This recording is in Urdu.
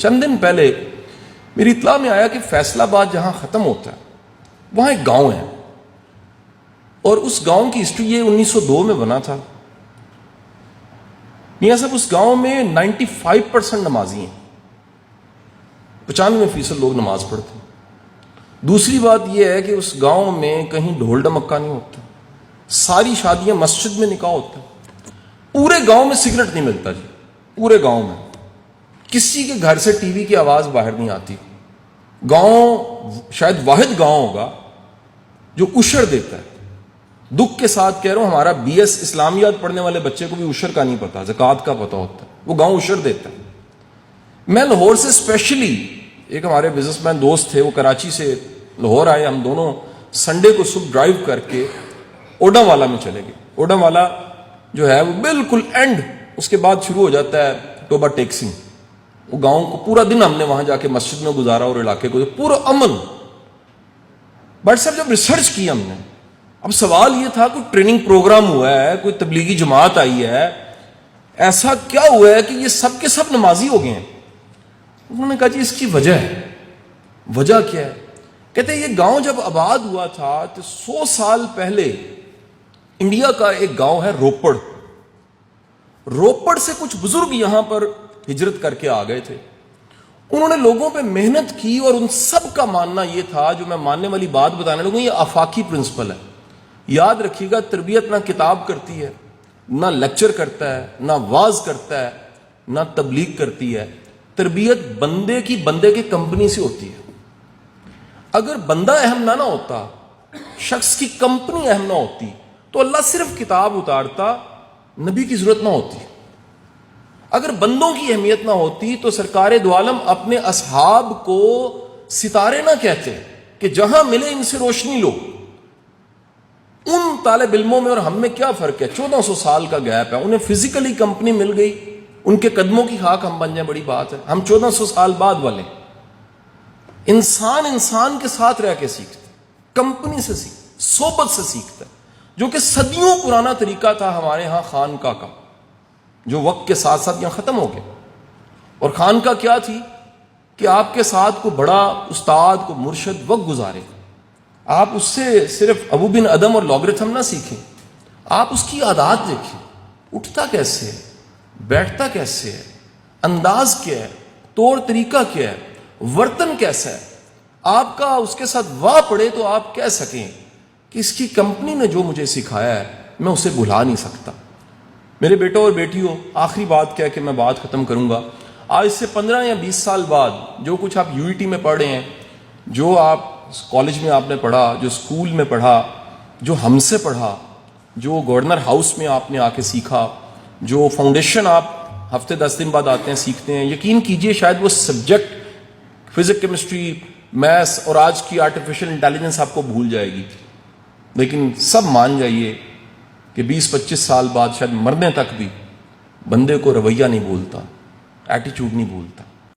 چند دن پہلے میری اطلاع میں آیا کہ فیصل آباد جہاں ختم ہوتا ہے وہاں ایک گاؤں ہے، اور اس گاؤں کی ہسٹری یہ 1902 میں بنا تھا۔ میاں صاحب اس گاؤں میں 95% نمازی ہیں، 95% لوگ نماز پڑھتے ہیں۔ دوسری بات یہ ہے کہ اس گاؤں میں کہیں ڈھول ڈمکا نہیں ہوتا، ساری شادیاں مسجد میں نکاح ہوتا ہے، پورے گاؤں میں سگریٹ نہیں ملتا جی، پورے گاؤں میں کسی کے گھر سے ٹی وی کی آواز باہر نہیں آتی۔ گاؤں شاید واحد گاؤں ہوگا جو عشر دیتا ہے۔ دکھ کے ساتھ کہہ رہا ہوں، ہمارا BS اسلامیات پڑھنے والے بچے کو بھی عشر کا نہیں پتا، زکوٰۃ کا پتا ہوتا ہے، وہ گاؤں عشر دیتا ہے۔ میں لاہور سے اسپیشلی، ایک ہمارے بزنس مین دوست تھے، وہ کراچی سے لاہور آئے، ہم دونوں سنڈے کو صبح ڈرائیو کر کے اوڈم والا میں چلے گئے۔ اوڈم والا جو ہے وہ بالکل اینڈ، اس کے بعد شروع ہو جاتا ہے ٹوبا ٹیکسی۔ وہ گاؤں کو پورا دن ہم نے وہاں جا کے مسجد میں گزارا، اور علاقے کو پورا امن۔ بٹ صاحب جب ریسرچ کی ہم نے، اب سوال یہ تھا کوئی ٹریننگ پروگرام ہوا ہے، کوئی تبلیغی جماعت آئی ہے، ایسا کیا ہوا ہے کہ یہ سب کے سب نمازی ہو گئے ہیں؟ انہوں نے کہا جی اس کی وجہ ہے۔ وجہ کیا ہے؟ کہتے ہیں یہ گاؤں جب آباد ہوا تھا تو 100 سال پہلے انڈیا کا ایک گاؤں ہے روپڑ۔ روپڑ سے کچھ بزرگ یہاں پر ہجرت کر کے آ گئے تھے، انہوں نے لوگوں پہ محنت کی، اور ان سب کا ماننا یہ تھا، جو میں ماننے والی بات بتانے لگوں، یہ آفاقی پرنسپل ہے۔ یاد رکھیے گا، تربیت نہ کتاب کرتی ہے، نہ لیکچر کرتا ہے، نہ واز کرتا ہے، نہ تبلیغ کرتی ہے۔ تربیت بندے کے کمپنی سے ہوتی ہے۔ اگر بندہ اہم نہ ہوتا، شخص کی کمپنی اہم نہ ہوتی، تو اللہ صرف کتاب اتارتا، نبی کی ضرورت نہ ہوتی۔ اگر بندوں کی اہمیت نہ ہوتی تو سرکار دو عالم اپنے اصحاب کو ستارے نہ کہتے کہ جہاں ملے ان سے روشنی لو۔ ان طالب علموں میں اور ہم میں کیا فرق ہے؟ 1400 سال کا گیپ ہے۔ انہیں فزیکلی کمپنی مل گئی، ان کے قدموں کی خاک ہم بن جائیں، بڑی بات ہے۔ ہم 1400 سال بعد والے۔ انسان کے ساتھ رہ کے سیکھتے، کمپنی سے سیکھتے، صحبت سے سیکھتا ہے، جو کہ صدیوں پرانا طریقہ تھا ہمارے ہاں خانقاہ کا، جو وقت کے ساتھ ساتھ یہاں ختم ہو گیا۔ اور خانقاہ کیا تھی کہ آپ کے ساتھ کوئی بڑا استاد، کو مرشد وقت گزارے، آپ اس سے صرف ابو بن ادم اور لاگرتھم نہ سیکھیں، آپ اس کی عادات دیکھیں، اٹھتا کیسے ہے، بیٹھتا کیسے ہے، انداز کیا ہے، طور طریقہ کیا ہے، ورتن کیسا ہے۔ آپ کا اس کے ساتھ واہ پڑے تو آپ کہہ سکیں کہ اس کی کمپنی نے جو مجھے سکھایا ہے میں اسے بھلا نہیں سکتا۔ میرے بیٹوں اور بیٹیوں، آخری بات کیا کہ میں بات ختم کروں گا۔ آج سے 15 یا 20 سال بعد جو کچھ آپ UET میں پڑھ رہے ہیں، جو آپ کالج میں آپ نے پڑھا، جو اسکول میں پڑھا، جو ہم سے پڑھا، جو گورنر ہاؤس میں آپ نے آ کے سیکھا، جو فاؤنڈیشن آپ ہفتے 10 دن بعد آتے ہیں سیکھتے ہیں، یقین کیجئے شاید وہ سبجیکٹ فزکس، کیمسٹری، میتھس اور آج کی آرٹیفیشل انٹیلیجنس آپ کو بھول جائے گی، لیکن سب مان جائیے کہ 20-25 سال بعد شاید مرنے تک بھی بندے کو رویہ نہیں بھولتا، ایٹیچیوڈ نہیں بھولتا۔